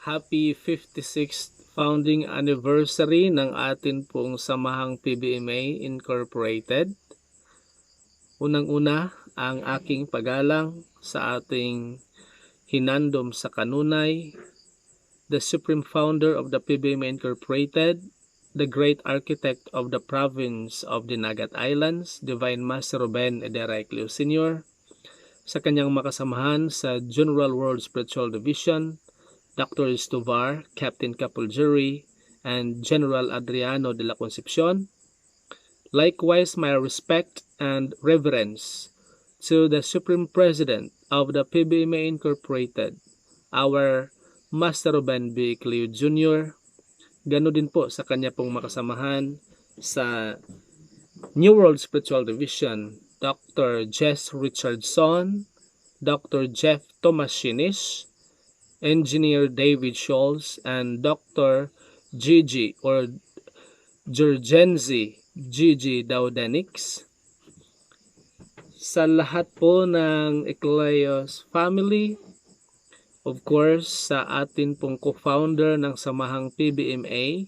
Happy 56th founding anniversary ng atin pong samahang PBMA Incorporated. Unang-una, ang aking paggalang sa ating hinandom sa kanunay, the supreme founder of the PBMA Incorporated, the great architect of the province of Dinagat Islands, Divine Master Ruben Edereclio Sr., sa kanyang makasamahan sa General World Spiritual Division, Dr. Estovar, Captain Capuljury, and General Adriano de la Concepcion. Likewise, my respect and reverence to the Supreme President of the PBMA Incorporated, our Master Ruben B. Cleo Jr. Ganoon din po sa kanya pong makasamahan sa New World Spiritual Division, Dr. Jess Richardson, Dr. Jeff Tomashinish, Engineer David Scholes, and Dr. Gigi or Jurgenzi Gigi Daudenix. Sa lahat po ng Ecleos family, of course, sa atin pong co-founder ng samahang PBMA,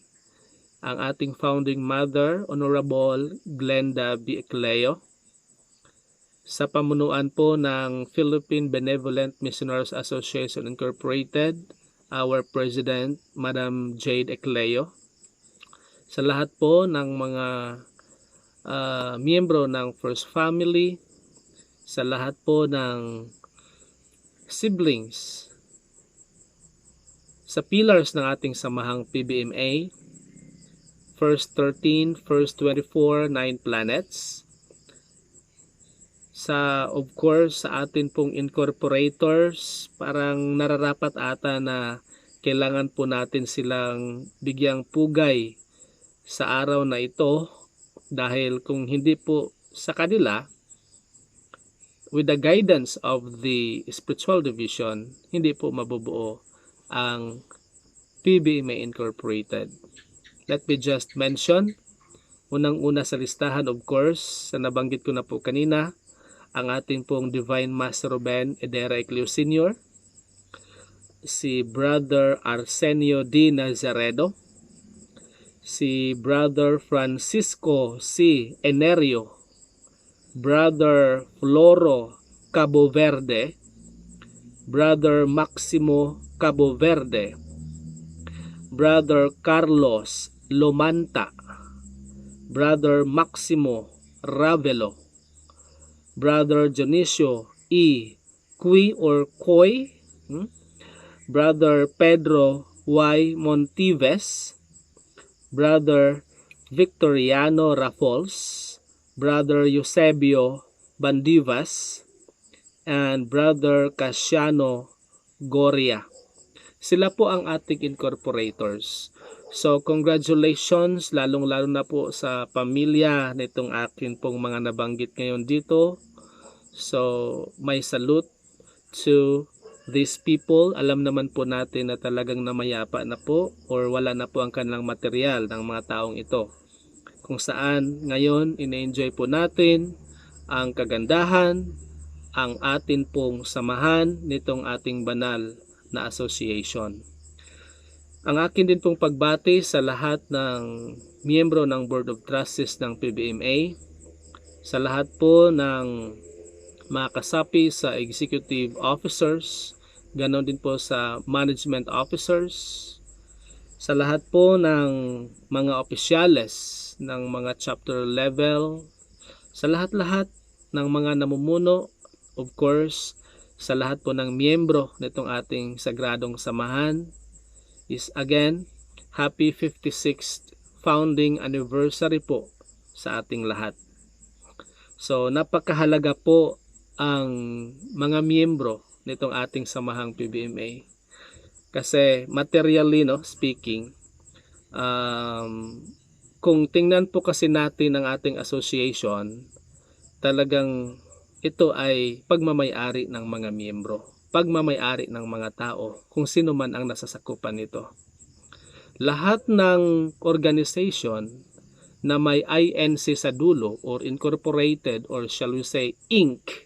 ang ating founding mother, Honorable Glenda B. Ecleo, sa pamunuan po ng Philippine Benevolent Missionaries Association Incorporated, our President, Madam Jade Ecleo, sa lahat po ng mga miyembro ng First Family, sa lahat po ng siblings, sa pillars ng ating samahang PBMA, First 13, First 24, 9 planets, sa of course sa atin pong incorporators, parang nararapat ata na kailangan po natin silang bigyang pugay sa araw na ito, dahil kung hindi po sa kanila, with the guidance of the spiritual division, hindi po mabubuo ang PBMA Incorporated. Let me just mention, unang-una sa listahan, of course, sa nabanggit ko na po kanina, ang ating pong Divine Master Ruben Edereclio Sr., si Brother Arsenio D. Nazaredo, si Brother Francisco C. Enerio, Brother Floro Cabo Verde, Brother Maximo Cabo Verde, Brother Carlos Lomanta, Brother Maximo Ravelo, Brother Dionisio E. Cui or Coy, Brother Pedro Y. Montives, Brother Victoriano Rafols, Brother Eusebio Bandivas, and Brother Casiano Goria. Sila po ang ating incorporators. So congratulations, lalong-lalo na po sa pamilya nitong akin pong mga nabanggit ngayon dito. So may salute to these people. Alam naman po natin na talagang namayapa na po or wala na po ang kanilang material ng mga taong ito, kung saan ngayon ina-enjoy po natin ang kagandahan, ang atin pong samahan nitong ating banal na association. Ang akin din pong pagbati sa lahat ng miyembro ng Board of Trustees ng PBMA, sa lahat po ng mga kasapi sa executive officers, ganon din po sa management officers, sa lahat po ng mga opisyales ng mga chapter level, sa lahat-lahat ng mga namumuno, of course, sa lahat po ng miyembro nitong ating sagradong samahan, is again, happy 56th founding anniversary po sa ating lahat. So napakahalaga po ang mga miyembro nitong ating samahang PBMA, kasi materially speaking, kung tingnan po kasi natin ang ating association, talagang ito ay pagmamay-ari ng mga miyembro, pagmamay-ari ng mga tao, kung sino man ang nasasakupan nito. Lahat ng organization na may INC sa dulo or incorporated or shall we say Inc.,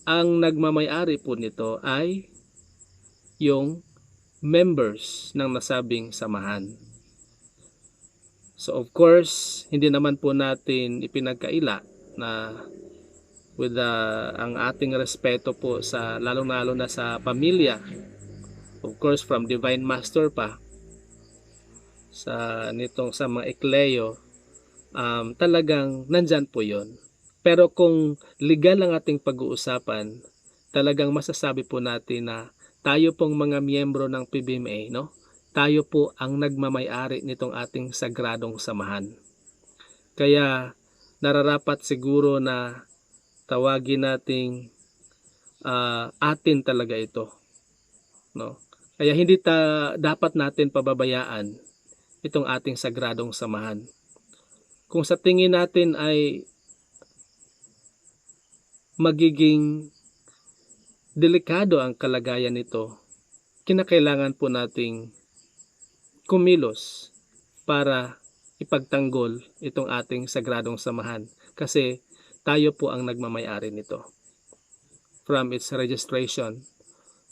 ang nagmamay-ari po nito ay yung members ng nasabing samahan. So of course, hindi naman po natin ipinagkaila na with ang ating respeto po sa lalong-lalo na sa pamilya. Of course, from Divine Master pa sa mga ekleyo, talagang nandyan po yon. Pero kung legal ang ating pag-uusapan, talagang masasabi po natin na tayo pong mga miyembro ng PBMA, no? Tayo po ang nagmamay-ari nitong ating sagradong samahan. Kaya nararapat siguro na tawagin nating atin talaga ito, no? Kaya hindi dapat natin pababayaan itong ating sagradong samahan. Kung sa tingin natin ay magiging delikado ang kalagayan nito, kinakailangan po nating kumilos para ipagtanggol itong ating sagradong samahan kasi tayo po ang nagmamay-ari nito from its registration,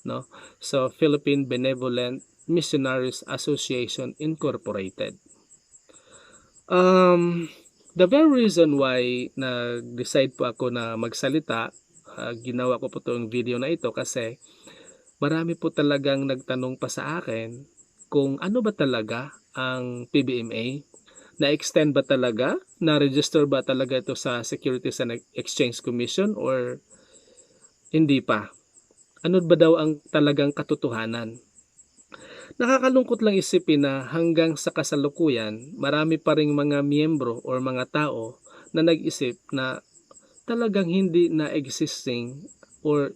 no? So Philippine Benevolent Missionaries Association Incorporated. The very reason why nag-decide po ako na magsalita, ginawa ko po itong video na ito kasi marami po talagang nagtanong pa sa akin kung ano ba talaga ang PBMA, na-extend ba talaga, na-register ba talaga ito sa Securities and Exchange Commission or hindi pa. Ano ba daw ang talagang katotohanan? Nakakalungkot lang isipin na hanggang sa kasalukuyan, marami pa ring mga miyembro or mga tao na nag-isip na talagang hindi na existing or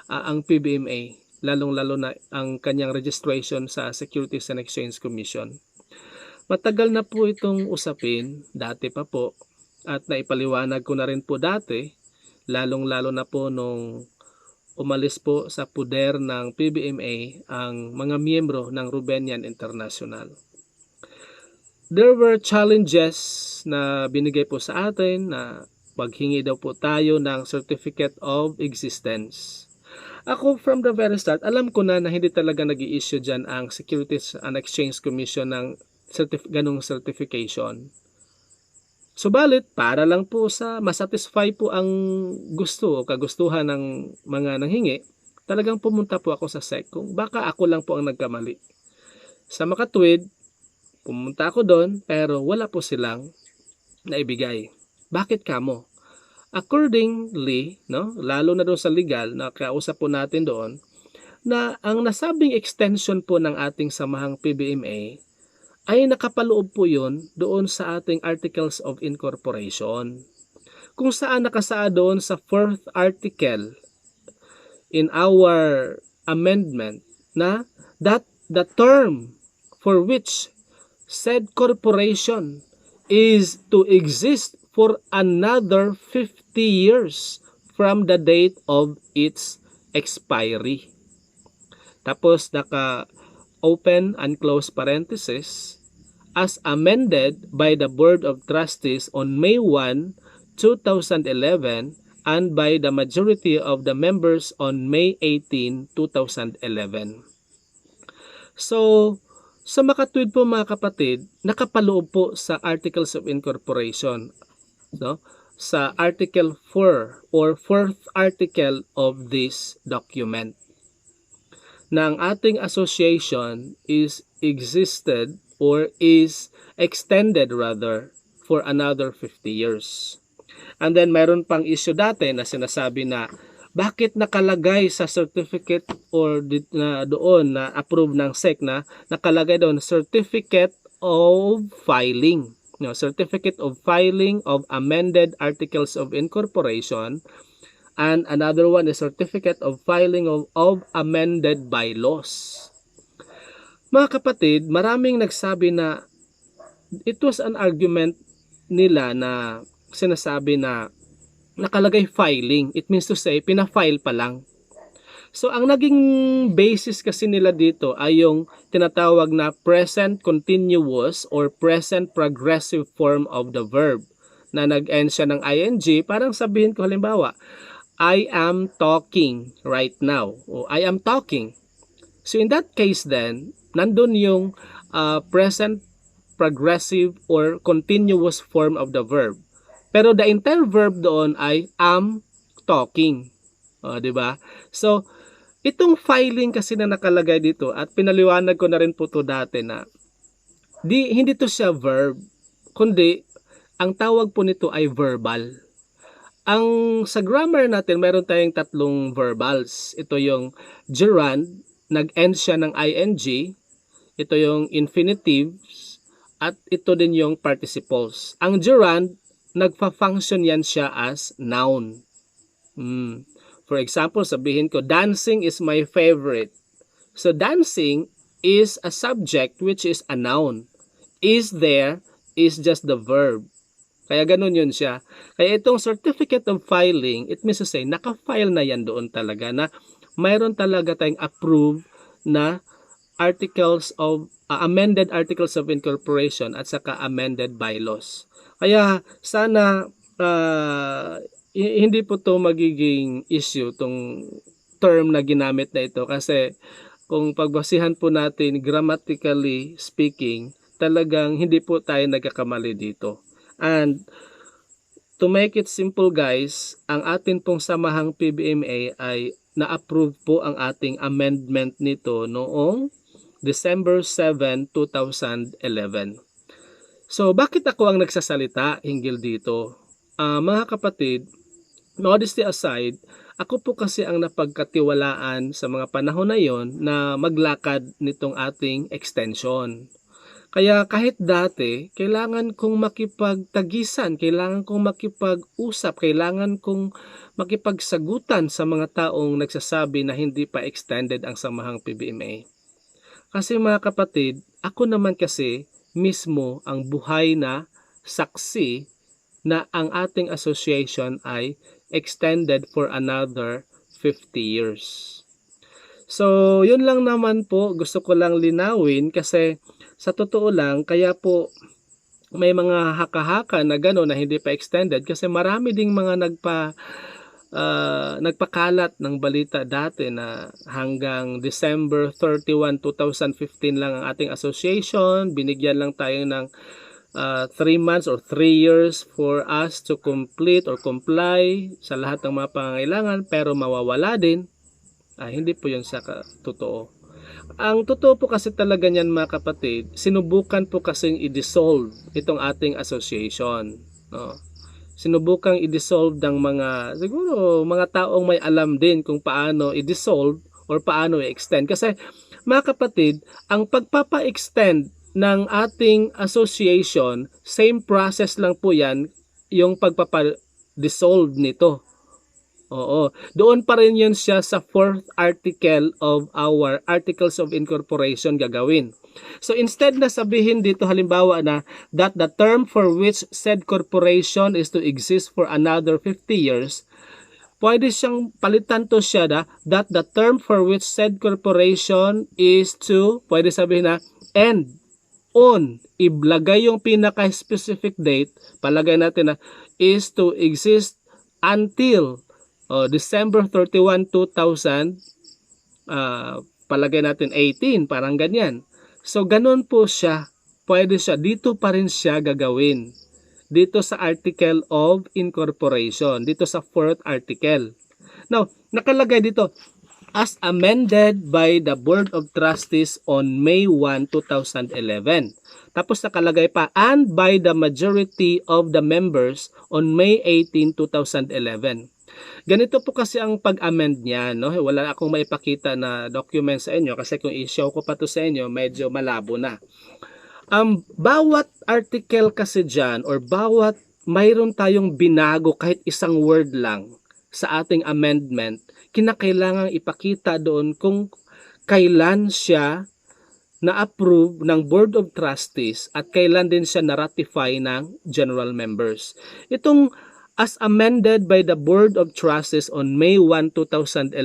ang PBMA, lalong-lalo na ang kanyang registration sa Securities and Exchange Commission. Matagal na po itong usapin, dati pa po, at naipaliwanag ko na rin po dati, lalong-lalo na po nung umalis po sa puder ng PBMA ang mga miyembro ng Rubenian International. There were challenges na binigay po sa atin na paghingi daw po tayo ng Certificate of Existence. Ako from the very start, alam ko na hindi talaga nag-i-issue dyan ang Securities and Exchange Commission ng ganong certification. Subalit, para lang po sa masatisfy po ang gusto o kagustuhan ng mga nanghingi, talagang pumunta po ako sa SEC kung baka ako lang po ang nagkamali. Sa makatwid, pumunta ako doon pero wala po silang naibigay. Bakit kamo? Accordingly, no, lalo na doon sa legal na kausap po natin doon, na ang nasabing extension po ng ating samahang PBMA ay nakapaloob po yun doon sa ating Articles of Incorporation. Kung saan nakasaad doon sa 4th article in our amendment na that the term for which said corporation is to exist for another 50 years from the date of its expiry. Tapos naka-open and close parenthesis, as amended by the Board of Trustees on May 1, 2011 and by the majority of the members on May 18, 2011. So, sa makatwid po mga kapatid, nakapaloob po sa Articles of Incorporation, no? Sa Article 4 or 4th article of this document, na ang ating association is existed or is extended rather for another 50 years. And then mayroon pang issue dati na sinasabi na bakit nakalagay sa certificate or doon na approve ng SEC na nakalagay doon Certificate of Filing. No, Certificate of Filing of Amended Articles of Incorporation, and another one is Certificate of Filing of Amended Bylaws. Mga kapatid, maraming nagsabi na it was an argument nila na sinasabi na nakalagay filing. It means to say, pina-file pa lang. So, ang naging basis kasi nila dito ay yung tinatawag na present continuous or present progressive form of the verb na nag-end siya ng ing. Parang sabihin ko halimbawa, I am talking right now. O I am talking. So in that case then, nandun yung present progressive or continuous form of the verb. Pero the entire verb doon ay am talking. O, di ba? So, itong filing kasi na nakalagay dito at pinaliwanag ko na rin po to dati na hindi to siya verb, kundi ang tawag po nito ay verbal. Ang sa grammar natin, meron tayong tatlong verbals. Ito yung gerund, nag-end siya ng ing, ito yung infinitives, at ito din yung participles. Ang gerund, nagfa-function yan siya as noun. For example, sabihin ko, dancing is my favorite. So, dancing is a subject which is a noun. Is there is just the verb. Kaya ganun yun siya. Kaya itong certificate of filing, it means to say, naka-file na yan doon talaga na mayroon talaga tayong approved na articles of amended articles of incorporation at saka amended bylaws. Kaya sana hindi po to magiging issue tong term na ginamit na ito kasi kung pagbasihan po natin grammatically speaking, talagang hindi po tayo nagkakamali dito. And to make it simple guys, ang atin pong samahang PBMA ay na-approve po ang ating amendment nito noong December 7, 2011. So bakit ako ang nagsasalita hinggil dito? Mga kapatid, modesty aside, ako po kasi ang napagkatiwalaan sa mga panahon na yon na maglakad nitong ating extension. Kaya kahit dati, kailangan kong makipagtagisan, kailangan kong makipag-usap, kailangan kong makipagsagutan sa mga taong nagsasabi na hindi pa extended ang samahang PBMA. Kasi mga kapatid, ako naman kasi mismo ang buhay na saksi na ang ating association ay extended for another 50 years. So, yun lang naman po, gusto ko lang linawin kasi sa totoo lang, kaya po may mga haka-haka na gano'n na hindi pa extended kasi marami ding mga nagpakalat ng balita dati na hanggang December 31, 2015 lang ang ating association, binigyan lang tayo ng 3 months or 3 years for us to complete or comply sa lahat ng mga pangangailangan pero mawawala din. Hindi po yun sa totoo. Ang totoo po kasi talaga niyan mga kapatid, sinubukan po kasing i-dissolve itong ating association. No? Sinubukang i-dissolve ng siguro mga taong may alam din kung paano i-dissolve or paano i-extend. Kasi mga kapatid, ang pagpapa-extend ng ating association, same process lang po yan yung pagpapa-dissolve nito. Oo, doon pa rin yun siya sa 4th article of our Articles of Incorporation gagawin. So instead na sabihin dito halimbawa na that the term for which said corporation is to exist for another 50 years, pwede siyang palitan to siya that the term for which said corporation is to, pwede sabihin na end on, iblagay yung pinaka-specific date, palagay natin na is to exist until December 31, 2000, palagay natin 18, parang ganyan. So, ganun po siya. Pwede siya. Dito pa rin siya gagawin. Dito sa Article of Incorporation. Dito sa 4th article. Now, nakalagay dito, as amended by the Board of Trustees on May 1, 2011. Tapos nakalagay pa, and by the majority of the members on May 18, 2011. Ganito po kasi ang pag-amend niya, no? Wala akong maipakita na document sa inyo kasi kung i-show ko pa to sa inyo, medyo malabo na. Bawat article kasi dyan or bawat mayroon tayong binago kahit isang word lang sa ating amendment, kinakailangang ipakita doon kung kailan siya na-approve ng Board of Trustees at kailan din siya na-ratify ng general members. Itong as amended by the Board of Trustees on May 1, 2011,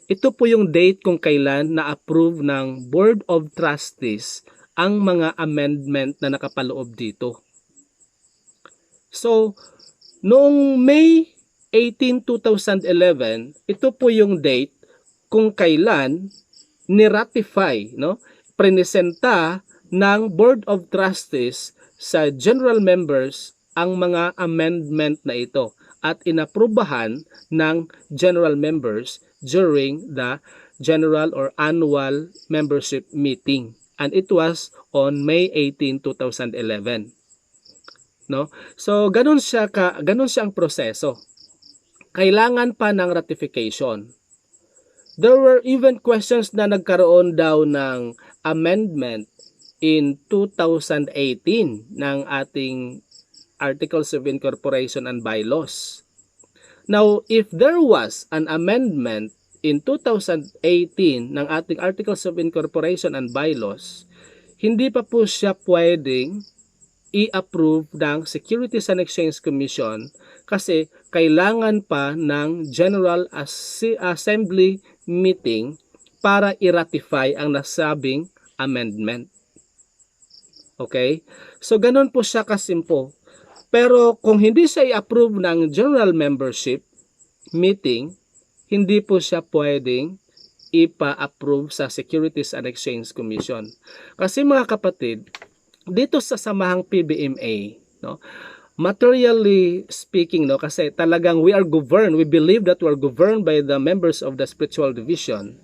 ito po yung date kung kailan na-approve ng Board of Trustees ang mga amendment na nakapaloob dito. So, noong May 18, 2011, ito po yung date kung kailan ni-ratify, no? Prenesenta ng Board of Trustees sa general members ang mga amendment na ito at inaprubahan ng general members during the general or annual membership meeting. And it was on May 18, 2011. No? So ganun siya ang proseso. Kailangan pa ng ratification. There were even questions na nagkaroon daw ng amendment in 2018 ng ating Articles of Incorporation and Bylaws. Now, if there was an amendment in 2018 ng ating Articles of Incorporation and Bylaws, hindi pa po siya pwedeng i-approve ng Securities and Exchange Commission kasi kailangan pa ng General Assembly meeting para i-ratify ang nasabing amendment. Okay? So, ganun po siya kasimple. Pero kung hindi siya i-approve ng General Membership meeting, hindi po siya pwedeng ipa-approve sa Securities and Exchange Commission. Kasi mga kapatid, dito sa samahang PBMA, no, materially speaking, no, kasi talagang we believe that we are governed by the members of the spiritual division.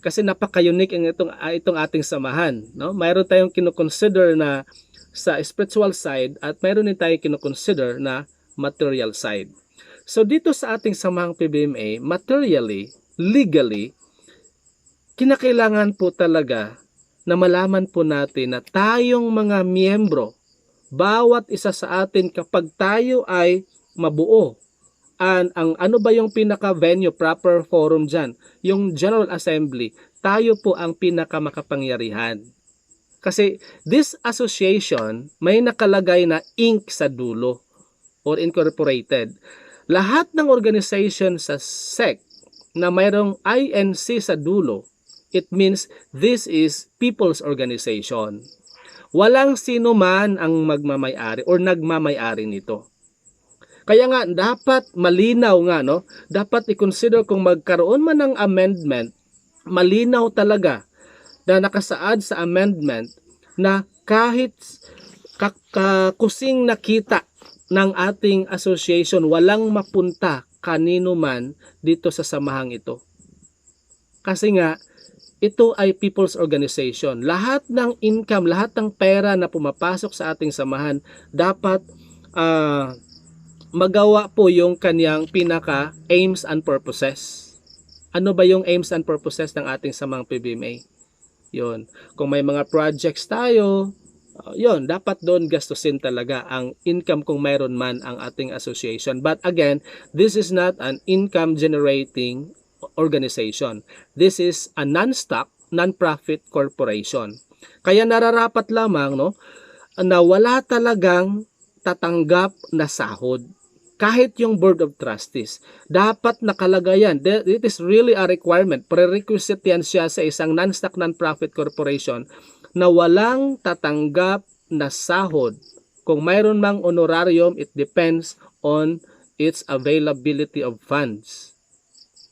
Kasi napaka-unique itong ating samahan, no? Mayroon tayong kino-consider na sa spiritual side at mayroon din tayong kino-consider na material side. So dito sa ating samahang PBMA, materially, legally, kinakailangan po talaga na malaman po natin na tayong mga miyembro, bawat isa sa atin kapag tayo ay mabuo, ang ano ba yung pinaka-venue, proper forum dyan? Yung General Assembly, tayo po ang pinaka-makapangyarihan. Kasi this association, may nakalagay na Inc. sa dulo or incorporated. Lahat ng organization sa SEC na mayroong INC sa dulo, it means this is people's organization. Walang sino man ang magmamay-ari or nagmamay-ari nito. Kaya nga dapat malinaw nga, no? Dapat i-consider kung magkaroon man ng amendment, malinaw talaga na nakasaad sa amendment na kahit kusing nakita ng ating association, walang mapunta kanino man dito sa samahang ito. Kasi nga ito ay people's organization. Lahat ng income, lahat ng pera na pumapasok sa ating samahan, dapat magawa po yung kanyang pinaka aims and purposes. Ano ba yung aims and purposes ng ating samahang PBMA? Yun. Kung may mga projects tayo, yun, dapat doon gastusin talaga ang income kung mayroon man ang ating association. But again, this is not an income generating organization. This is a non-stock, non-profit corporation. Kaya nararapat lamang, no, na wala talagang tatanggap na sahod. Kahit yung Board of Trustees, dapat nakalagay yan. It is really a requirement. Prerequisite yan siya sa isang non-stock, non-profit corporation na walang tatanggap na sahod. Kung mayroon mang honorarium, it depends on its availability of funds.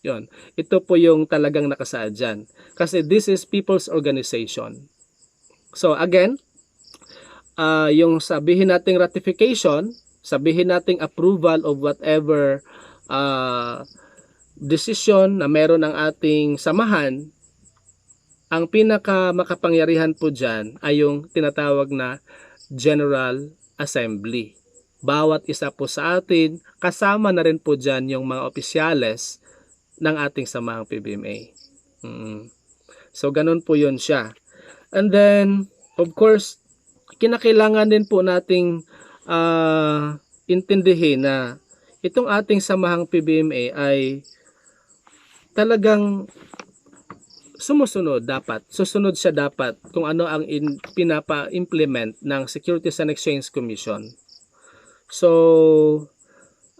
Yun. Ito po yung talagang nakasaad dyan. Kasi this is people's organization. So again, yung sabihin nating ratification, sabihin nating approval of whatever decision na meron ng ating samahan, ang pinaka makapangyarihan po dyan ay yung tinatawag na General Assembly. Bawat isa po sa atin, kasama na rin po dyan yung mga opisyales ng ating samahang PBMA. So, ganun po yun siya. And then, of course, kinakailangan din po nating intindihin na itong ating samahang PBMA ay talagang susunod siya dapat kung ano ang pinapa-implement ng Securities and Exchange Commission. So,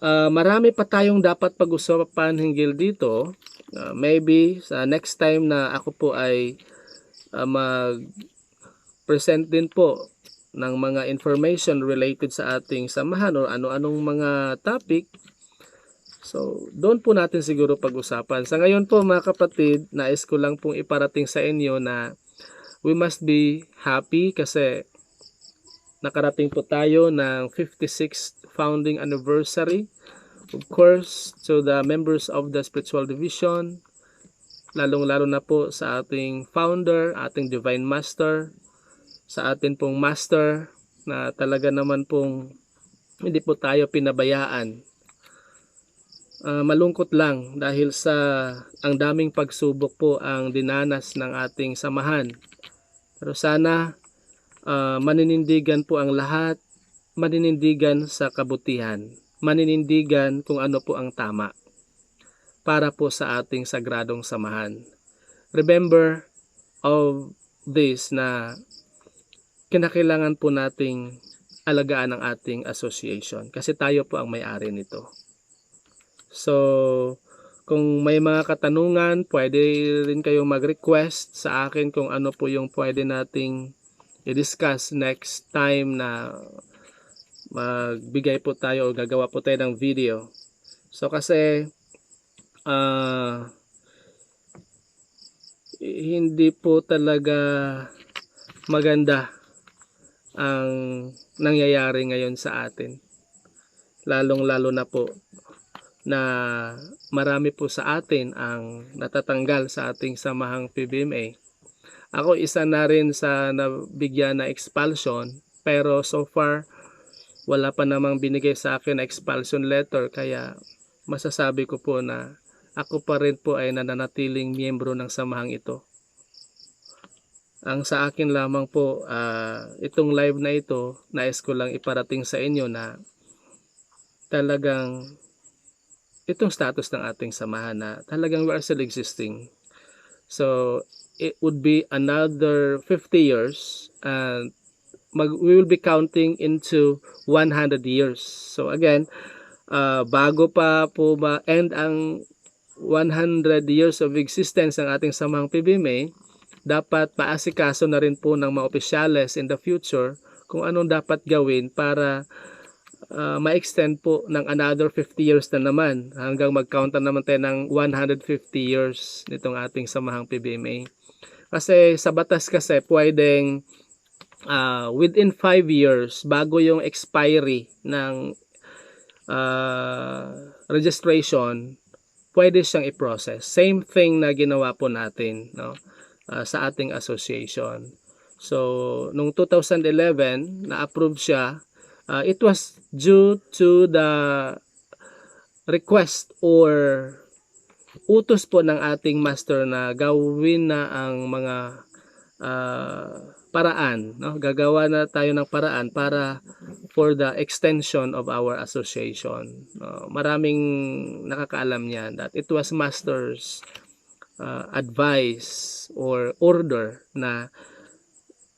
marami pa tayong dapat pag-usapan hinggil dito. Maybe sa next time na ako po ay mag-present din po ng mga information related sa ating samahan o ano-anong mga topic. So, doon po natin siguro pag-usapan. Sa ngayon po mga kapatid, nais ko lang pong iparating sa inyo na we must be happy kasi nakarating po tayo ng 56th founding anniversary. Of course, to the members of the spiritual division, lalong-lalo na po sa ating founder, ating divine master, sa atin pong master na talaga naman pong hindi po tayo pinabayaan. Malungkot lang dahil sa ang daming pagsubok po ang dinanas ng ating samahan. Pero sana maninindigan po ang lahat, maninindigan sa kabutihan, maninindigan kung ano po ang tama para po sa ating sagradong samahan. Remember of this na kinakailangan po nating alagaan ang ating association kasi tayo po ang may-ari nito. So, kung may mga katanungan, pwede rin kayong mag-request sa akin kung ano po yung pwede nating i-discuss next time na magbigay po tayo o gagawa po tayo ng video. So, kasi hindi po talaga maganda ang nangyayari ngayon sa atin. Lalong-lalo na po na marami po sa atin ang natatanggal sa ating samahang PBMA. Ako isa na rin sa nabigyan na expulsion, pero so far wala pa namang binigay sa akin na expulsion letter, kaya masasabi ko po na ako pa rin po ay nananatiling miyembro ng samahang ito. Ang sa akin lamang po, itong live na ito, nais ko lang iparating sa inyo na talagang itong status ng ating samahan na talagang we are still existing. So, it would be another 50 years and we will be counting into 100 years. So again, bago pa po end ang 100 years of existence ng ating samahang PBMA, dapat paasikaso na rin po ng mga opisyales in the future kung anong dapat gawin para ma-extend po ng another 50 years na naman hanggang mag-count na naman tayo ng 150 years nitong ating samahang PBMA. Kasi sa batas kasi pwedeng within 5 years bago yung expiry ng registration, pwede siyang i-process. Same thing na ginawa po natin, no? Sa ating association. So, nung 2011, na-approve siya. It was due to the request or utos po ng ating master na gawin na ang mga paraan, no? Gagawa na tayo ng paraan para for the extension of our association. Maraming nakakaalam niyan that it was master's advice or order na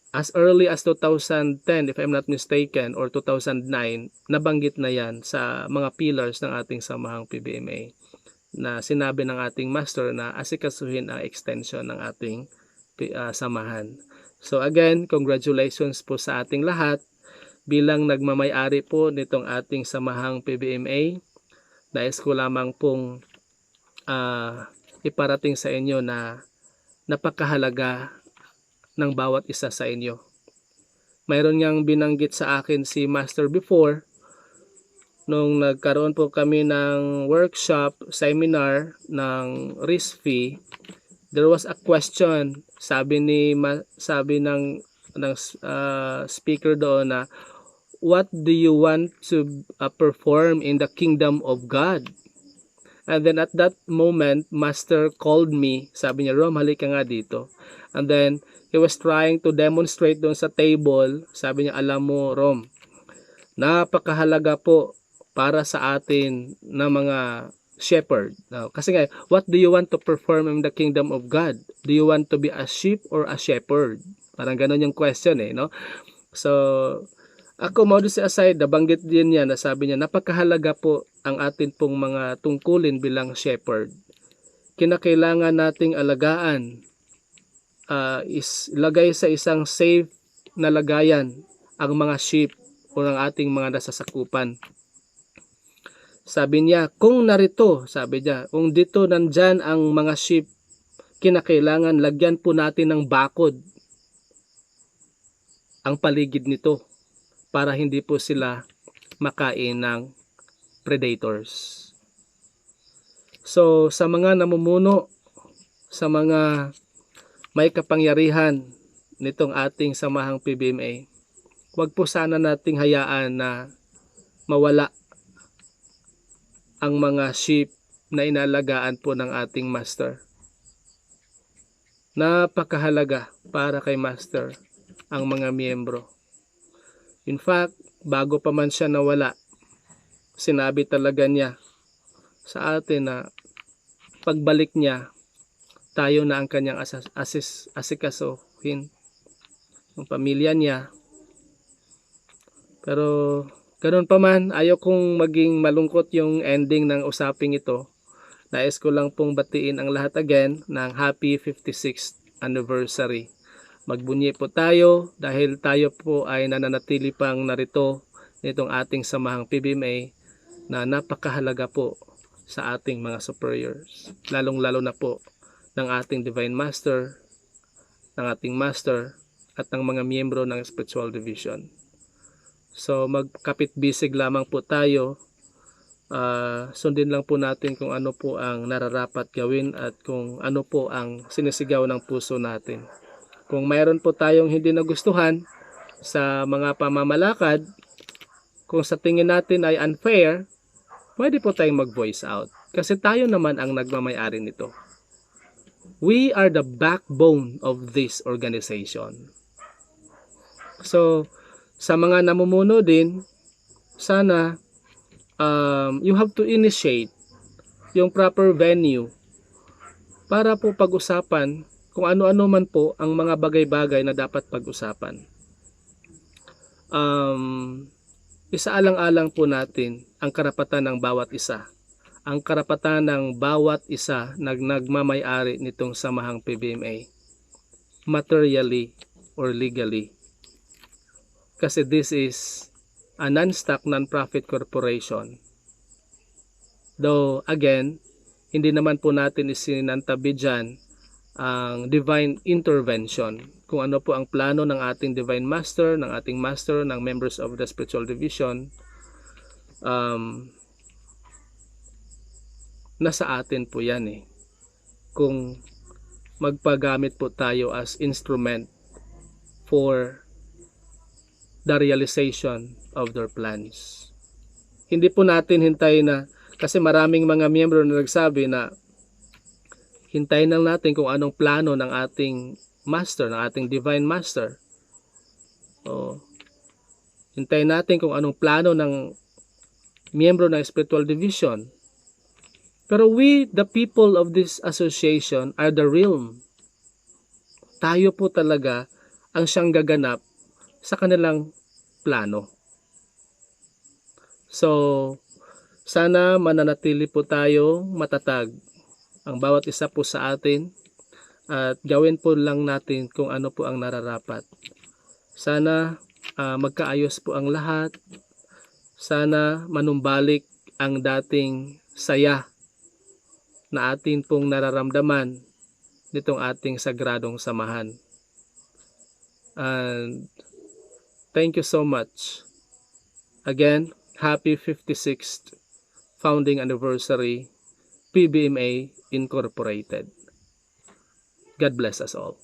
as early as 2010, if I'm not mistaken, or 2009, nabanggit na yan sa mga pillars ng ating samahang PBMA na sinabi ng ating master na asikasuhin ang extension ng ating samahan. So again, congratulations po sa ating lahat bilang nagmamay-ari po nitong ating samahang PBMA. Nais ko lamang pong iparating sa inyo na napakahalaga ng bawat isa sa inyo. Mayroon niyang binanggit sa akin si Master before nung nagkaroon po kami ng workshop, seminar ng RISFI. There was a question, sabi ng speaker doon na, what do you want to perform in the kingdom of God? And then at that moment, Master called me. Sabi niya, Rom, halika nga dito. And then, he was trying to demonstrate doon sa table. Sabi niya, alam mo, Rom, napakahalaga po para sa atin na mga shepherd. Kasi nga, what do you want to perform in the kingdom of God? Do you want to be a sheep or a shepherd? Parang ganun yung question no? So, ako, modesty aside, nabanggit din niya na sabi niya, napakahalaga po ang atin pong mga tungkulin bilang shepherd. Kinakailangan nating alagaan, lagay sa isang safe na lagayan ang mga sheep o ang ating mga nasasakupan. Sabi niya, kung narito, sabi niya, kung dito nandyan ang mga sheep, kinakailangan lagyan po natin ng bakod ang paligid nito para hindi po sila makain ng predators. So, sa mga namumuno, sa mga may kapangyarihan nitong ating samahang PBMA, huwag po sana nating hayaan na mawala ang mga sheep na inalagaan po ng ating master. Napakahalaga para kay master ang mga miyembro. In fact, bago pa man siya nawala, sinabi talaga niya sa atin na pagbalik niya, tayo na ang kanyang asikasuhin, ang pamilya niya. Pero ganoon pa man, ayaw kong maging malungkot yung ending ng usaping ito. Nais ko lang pong batiin ang lahat again ng happy 56th anniversary. Magbunyi po tayo dahil tayo po ay nananatili pang narito nitong ating samahang PBMA na napakahalaga po sa ating mga superiors. Lalong-lalo na po ng ating Divine Master, ng ating Master, at ng mga miyembro ng Spiritual Division. So magkapit-bisig lamang po tayo. Sundin lang po natin kung ano po ang nararapat gawin at kung ano po ang sinisigaw ng puso natin. Kung mayroon po tayong hindi nagustuhan sa mga pamamalakad, kung sa tingin natin ay unfair, pwede po tayong mag-voice out. Kasi tayo naman ang nagmamay-ari nito. We are the backbone of this organization. So, sa mga namumuno din, sana you have to initiate yung proper venue para po pag-usapan kung ano-ano man po ang mga bagay-bagay na dapat pag-usapan. Isaalang-alang po natin ang karapatan ng bawat isa. Ang karapatan ng bawat isa na nagmamay-ari nitong samahang PBMA, materially or legally. Kasi this is a non-stock non-profit corporation. Though, again, hindi naman po natin isinantabi dyan ang divine intervention. Kung ano po ang plano ng ating Divine Master, ng ating Master, ng members of the Spiritual Division, nasa atin po yan eh. Kung magpagamit po tayo as instrument for the realization of their plans. Hindi po natin hintayin na, kasi maraming mga miyembro na nagsabi na hintayin lang natin kung anong plano ng ating master, ng ating divine master. Hintayin natin kung anong plano ng miyembro ng spiritual division. Pero we, the people of this association, are the realm. Tayo po talaga ang siyang gaganap sa kanilang plano. So, sana mananatili po tayo matatag ang bawat isa po sa atin at gawin po lang natin kung ano po ang nararapat. Sana magkaayos po ang lahat. Sana manumbalik ang dating saya na atin pong nararamdaman nitong ating sagradong samahan. And thank you so much. Again, happy 56th founding anniversary, PBMA Incorporated. God bless us all.